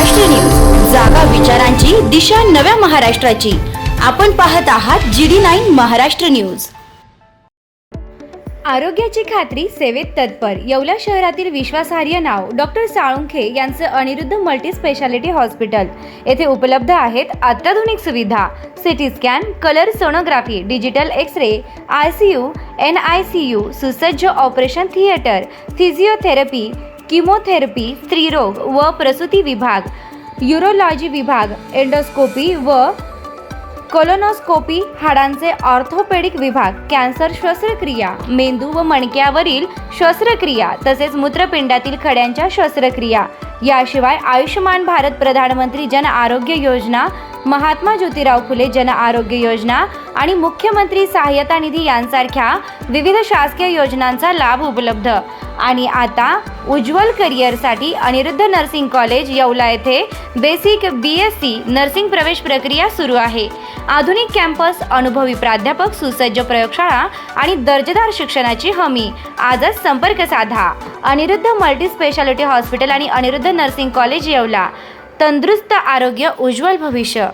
Maharashtra news, जागा विचारांची, दिशा नव्या महाराष्ट्राची। आपण पाहत आहात GD9 महाराष्ट्र न्यूज। आरोग्याची खात्री सेवेत तत्पर येवला शहरातील विश्वासार्ह नाव डॉक्टर साळुंखे यांचं अनिरुद्ध मल्टी स्पेशालिटी हॉस्पिटल येथे उपलब्ध आहेत अत्याधुनिक सुविधा, CT scan, colour sonography, digital X-ray, ICU, NICU, सुसज्ज ऑपरेशन थिएटर, फिजिओथेरपी, किमोथेरपी, स्त्रीरोग व प्रसूती विभाग, यूरोलॉजी विभाग, एंडोस्कोपी व कोलोनोस्कोपी, हाडांचे ऑर्थोपेडिक विभाग, कॅन्सर शस्त्रक्रिया, मेंदू व मणक्यावरील शस्त्रक्रिया तसेच मूत्रपिंडातील खड्यांच्या शस्त्रक्रिया, याशिवाय आयुष्यमान भारत प्रधानमंत्री जन आरोग्य योजना, महात्मा ज्योतिराव फुले जन आरोग्य योजना आणि मुख्यमंत्री सहायता निधी यांसारख्या विविध शासकीय योजनांचा लाभ उपलब्ध। आणि आता उज्ज्वल करिअरसाठी अनिरुद्ध नर्सिंग कॉलेज येवला येथे बेसिक BSc नर्सिंग प्रवेश प्रक्रिया सुरू आहे। आधुनिक कॅम्पस, अनुभवी प्राध्यापक, सुसज्ज प्रयोगशाळा आणि दर्जेदार शिक्षणाची हमी। आजच संपर्क साधा। अनिरुद्ध मल्टी स्पेशालिटी हॉस्पिटल आणि अनिरुद्ध नर्सिंग कॉलेज येवला। तंदुरुस्त आरोग्य, उज्ज्वल भविष्य।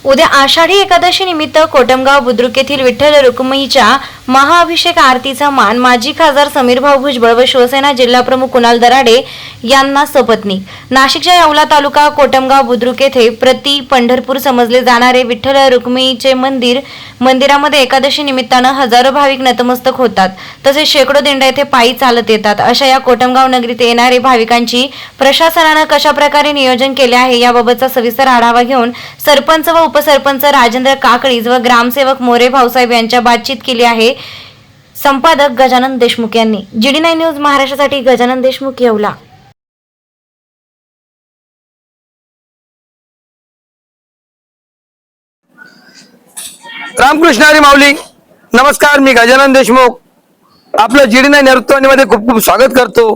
उद्या आषाढी एकादशी निमित्त कोटमगाव बुद्रुक येथील विठ्ठल रुक्मिणीच्या महाअभिषेक आरतीचा मान माजी खासदार समीरभाऊ भुजबळ व शिवसेना जिल्हाप्रमुख कुणाल दराडे यांना सपत्नीक। नाशिकच्या येवला तालुका कोटमगाव बुद्रुक येथे प्रति पंढरपूर समजले जाणारे विठ्ठल रुक्मिणीचे मंदिरामध्ये एकादशी निमित्तानं हजारो भाविक नतमस्तक होतात, तसेच शेकडो दिंड्या येथे पायी चालत येतात। अशा या कोटमगाव नगरीत येणारे भाविकांची प्रशासनानं कशा प्रकारे नियोजन केले आहे याबाबतचा सविस्तर आढावा घेऊन सरपंच व उपसरपंच राजेंद्र काकळीज व ग्रामसेवक मोरे भाऊसाहेब यांच्या बातचीत केली आहे। संपादक गजानन देशमुख यांनी। GD9 न्यूज महाराष्ट्रासाठी गजानन देशमुख, येवला। रामकृष्ण हरी माऊली। नमस्कार, मी गजानन देशमुख आपलं GD9 नेतृत्वामध्ये खूप खूप स्वागत करतो।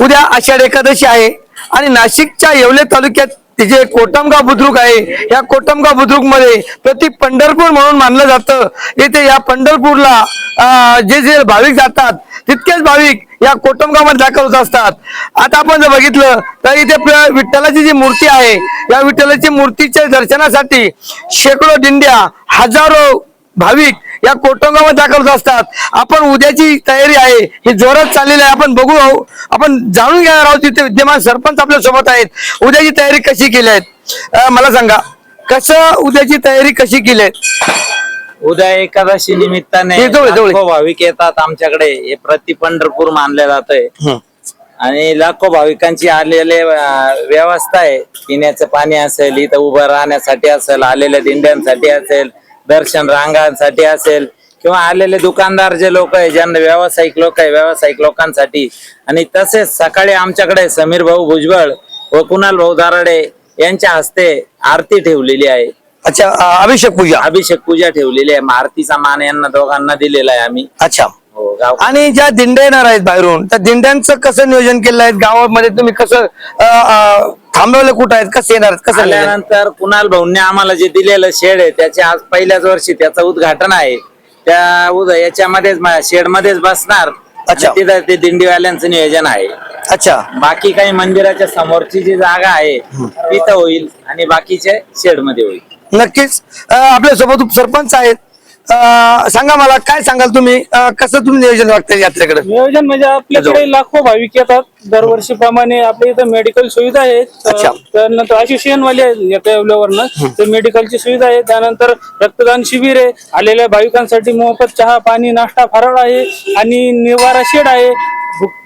उद्या आषाढ एकादशी आहे आणि नाशिकच्या येवले तालुक्यात जे कोटमगाव बुद्रुक आहे, या कोटमगाव बुद्रुक मध्ये प्रति पंढरपूर म्हणून मानलं जातं। इथे या पंढरपूरला जे जे भाविक जातात तितकेच भाविक या कोटमगाव मध्ये दाखल होत असतात। आता आपण जर बघितलं तर इथे विठ्ठलाची जी मूर्ती आहे, या विठ्ठलाची मूर्तीच्या दर्शनासाठी शेकडो दिंड्या, हजारो भाविक या कोटमगाव मध्ये दाखल होत असतात। आपण उद्याची तयारी आहे ही जोरात चाललेली आहे। आपण बघू, आपण जाणून घेणार आहोत। तिथे विद्यमान सरपंच आपल्या सोबत आहेत। उद्याची तयारी कशी केली आहे मला सांगा, कसं उद्याची तयारी कशी केली आहे? उद्या एकादशी निमित्ताने लाखो भाविक येतात आमच्याकडे। हे प्रति पंढरपूर मानले जातंय आणि लाखो भाविकांची आलेले व्यवस्था आहे। पिण्याचं पाणी असेल, इथं उभं राहण्यासाठी असेल, आलेल्या दिंड्यांसाठी असेल, दर्शन रांगांसाठी असेल किंवा आलेले दुकानदार जे लोक आहे, ज्यांना व्यावसायिक लोक आहे, व्यावसायिक लोकांसाठी। आणि तसेच सकाळी आमच्याकडे समीर भाऊ भुजबळ व कुणाल भाऊ दराडे यांच्या हस्ते आरती ठेवलेली आहे। अच्छा, अभिषेक पूजा ठेवलेली आहे। आरतीचा मान यांना दोघांना दिलेला आहे आम्ही। अच्छा, आणि ज्या दिंड्या येणार आहेत बाहेरून, त्या दिंड्यांचं कसं नियोजन केलं आहे? गावामध्ये तुम्ही कसं थांबवलं, कुठं आहेत, कसं येणार, कसं? आल्यानंतर कुणाल भाऊंनी आम्हाला जे दिलेलं शेड आहे त्याचे आज पहिल्याच वर्षी त्याचं उद्घाटन आहे। त्या याच्यामध्येच शेड मध्येच बसणार। अच्छा, तिथं ते दिंडीवाल्यांचं नियोजन आहे। अच्छा, बाकी काही मंदिराच्या समोरची जी जागा आहे तिथं होईल आणि बाकीचे शेड मध्ये होईल। नक्कीच आपल्या सोबत उपसरपंच आहेत। सांगा, मला काय सांगाल तुम्ही, कसं तुम्ही नियोजन वाटतं यात्रेकडे? नियोजन म्हणजे आपल्याकडे लाखो भाविक येतात दरवर्षीप्रमाणे। आपल्या इथं मेडिकल सुविधा आहे, त्यानंतर आशिषियन वाले येवल्यावरनं ते मेडिकलची सुविधा आहे। त्यानंतर रक्तदान शिबिर आहे, आलेल्या भाविकांसाठी मोफत चहा, पाणी, नाश्ता, फराळ आहे आणि निवारा शेड आहे।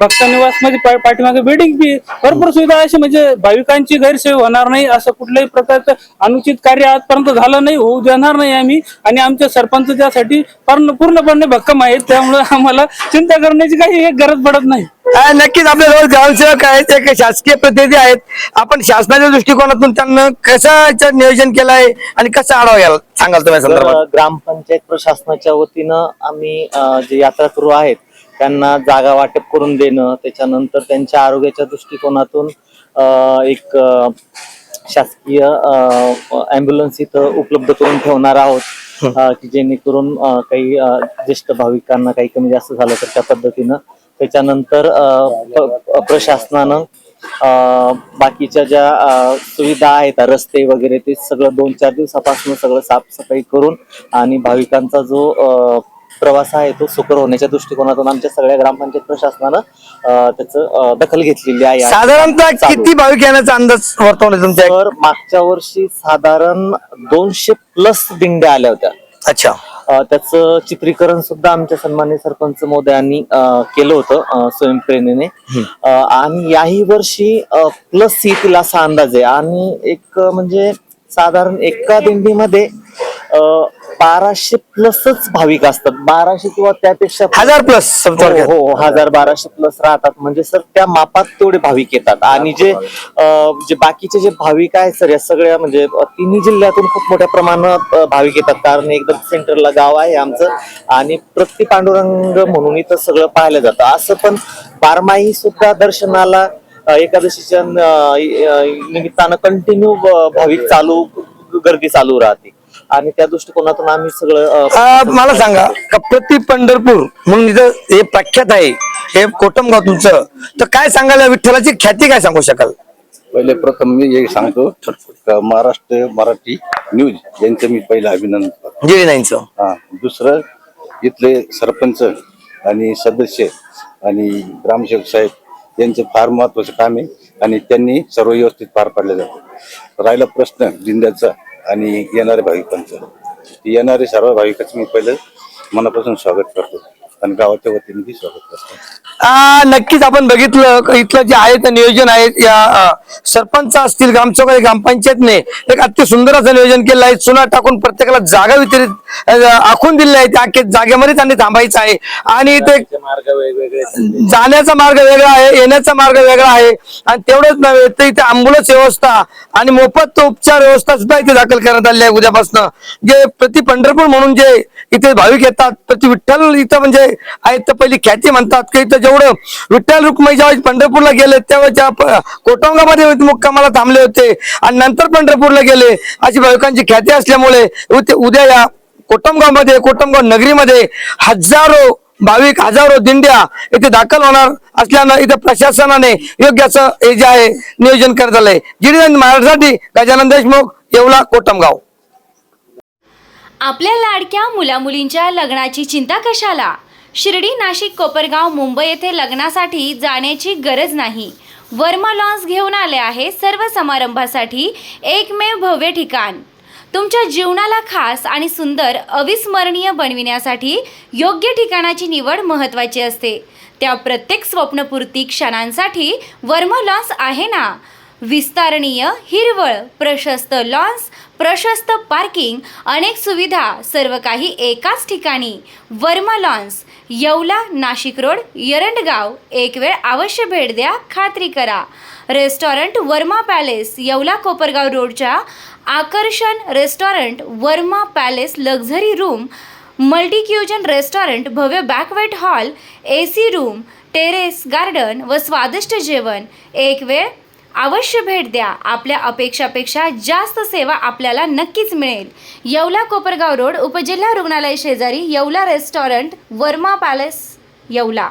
भक्त निवास मध्ये पाठीमागे बिल्डिंग बी भरपूर सुविधा अशी, म्हणजे भाविकांची गैरसोय होणार नाही असं कुठल्याही प्रकारचं अनुचित कार्य आजपर्यंत झालं नाही, होऊ देणार नाही आम्ही। आणि आमचे सरपंच त्यासाठी पूर्णपणे भक्कम आहेत, त्यामुळे आम्हाला चिंता करण्याची काही एक गरज पडत नाही। नक्कीच आपल्याजवळ ग्रामसेवक आहेत, एक शासकीय प्रतिनिधी आहेत। आपण शासनाच्या दृष्टिकोनातून त्यांना कसं नियोजन केलं आहे आणि कसं आढावा घ्याल सांगाल तुम्ही संदर्भात? ग्रामपंचायत प्रशासनाच्या वतीनं आम्ही जे यात्राकरू आहेत त्यांना जागा वाटप करून देणं, त्याच्यानंतर त्यांच्या आरोग्याच्या दृष्टिकोनातून एक शासकीय ॲम्ब्युलन्स इथं उपलब्ध करून ठेवणार आहोत, की जेणेकरून काही ज्येष्ठ भाविकांना काही कमी जास्त झालं तर त्या पद्धतीनं। त्याच्यानंतर प्रशासनानं बाकीच्या ज्या सुविधा आहेत, रस्ते वगैरे, ते सगळं 2-4 दिवसापासून सगळं साफसफाई करून आणि भाविकांचा जो प्रवास आहे तो सुकर होण्याच्या दृष्टिकोनातून आमच्या सगळ्या ग्रामपंचायत प्रशासनानं त्याचं दखल घेतलेली आहे. साधारणतः किती भाविक येण्याचा अंदाज वर्तवला तुमच्या? तर मागच्या वर्षी साधारण 200+ दिंड्या आल्या होत्या. अच्छा. त्याचं चित्रीकरण सुद्धा आमच्या सन्माननीय सरपंच महोदयांनी केलं होतं स्वयंप्रेरणेने. आणि याही वर्षी प्लस येतील असा अंदाज आहे. आणि एक म्हणजे साधारण एका दिंडीमध्ये 1200+ भाविक असतात. 1200 किंवा त्यापेक्षा 1000+. हो, 1000-1200+ राहतात. म्हणजे सर त्या मापात तेवढे भाविक येतात. आणि जे बाकीचे जे भाविक आहेत सर, या सगळ्या म्हणजे तिन्ही जिल्ह्यातून खूप मोठ्या प्रमाणात भाविक येतात. कारण एकदम सेंटरला गाव आहे आमचं आणि प्रति पांडुरंग म्हणून इथं सगळं पाहायला जातं. असं पण बारमाही सुद्धा दर्शनाला एकादशीच्या निमित्तानं कंटिन्यू भाविक गर्दी चालू राहते. आणि त्या दृष्टिकोनातून आम्ही सगळं मला सांगा का प्रति पंढरपूर म्हणून इथं हे प्रख्यात आहे, हे कोटमगाव तुमचं, तर काय सांगाल विठ्ठलाची ख्याती काय सांगू शकाल? पहिले प्रथम मी हे सांगतो, महाराष्ट्र मराठी न्यूज यांचं मी पहिलं अभिनंदन करतो. जिडीनाईंचं. दुसरं इथले सरपंच आणि सदस्य आणि ग्रामसेवक साहेब यांचं फार महत्वाचं काम आहे आणि त्यांनी सर्व व्यवस्थित पार पाडलं जातं. राहिला प्रश्न दिंड्याचा आणि येणाऱ्या भाविकांचं, येणारे सर्व भाविकांचं मी पहिलं मनापासून स्वागत करतो आणि गावाच्या वतीने बी स्वागत करतो. नक्कीच आपण बघितलं इथलं जे आहे ते नियोजन आहे, या सरपंच असतील, ग्रामसेवक, ग्रामपंचायतने एक अति सुंदर असं नियोजन केलं आहे. चुना टाकून प्रत्येकाला जागा वितरित आखून दिली आहे. त्या जागेमध्ये त्यांनी थांबायचं आहे आणि ते मार्ग वेगवेगळे, जाण्याचा मार्ग वेगळा आहे, येण्याचा मार्ग वेगळा आहे. आणि तेवढंच नव्हे तर इथे अँब्युलन्स व्यवस्था आणि मोफत उपचार व्यवस्था सुद्धा इथे दाखल करण्यात आली आहे उद्यापासून. जे प्रति पंढरपूर म्हणून जे इथे भाविक येतात, प्रति विठ्ठल इथं म्हणजे आहेत, तर पहिली ख्याती म्हणतात की इथं जेवढं विठ्ठल रुक्माई जेव्हा पंढरपूरला गेले तेव्हा कोटमगावमध्ये मुक्कामाला थांबले होते आणि नंतर पंढरपूरला गेले, अशी भाविकांची ख्याती असल्यामुळे उद्या या कोटमगाव नगरीमध्ये हजारो भाविक, हजारो दिंड्या इथे दाखल होणार असल्यानं इथे प्रशासनाने योग्य असं हे जे आहे नियोजन करण्यात आलंय. जिल्हा महाराष्ट्रासाठी गजानन देशमुख, येवला, कोटमगाव. आपल्या लाडक्या मुलामुलींच्या लग्नाची चिंता कशाला? शिर्डी, नाशिक, कोपरगाव, मुंबई येथे लग्नासाठी जाण्याची गरज नाही. वर्मा लॉन्स घेऊन आले आहे सर्व समारंभासाठी एकमेव भव्य ठिकाण. तुमच्या जीवनाला खास आणि सुंदर अविस्मरणीय बनविण्यासाठी योग्य ठिकाणाची निवड महत्त्वाची असते. त्या प्रत्येक स्वप्नपूर्ती क्षणांसाठी वर्मा लॉन्स आहे ना. विस्तारणीय, हिरवळ, प्रशस्त लॉन्स, प्रशस्त पार्किंग, अनेक सुविधा, सर्व काही एकाच ठिकाणी. Verma lawns, Yeola, Nashik road, Erandgaon. एक वेळ अवश्य भेट द्या, खात्री करा. रेस्टॉरंट वर्मा पॅलेस, येवला, कोपरगाव रोडच्या आकर्षण restaurant Verma palace, luxury room, multicuisine restaurant, भव्य banquet hall, AC room, terrace garden व स्वादिष्ट जेवण. एक वेळ अवश्य भेट द्या. आपल्या अपेक्षापेक्षा जास्त सेवा आपल्याला नक्कीच मिळेल. येवला, कोपरगाव रोड, उपजिल्हा रुग्णालय शेजारी, येवला रेस्टॉरंट वर्मा पॅलेस, येवला.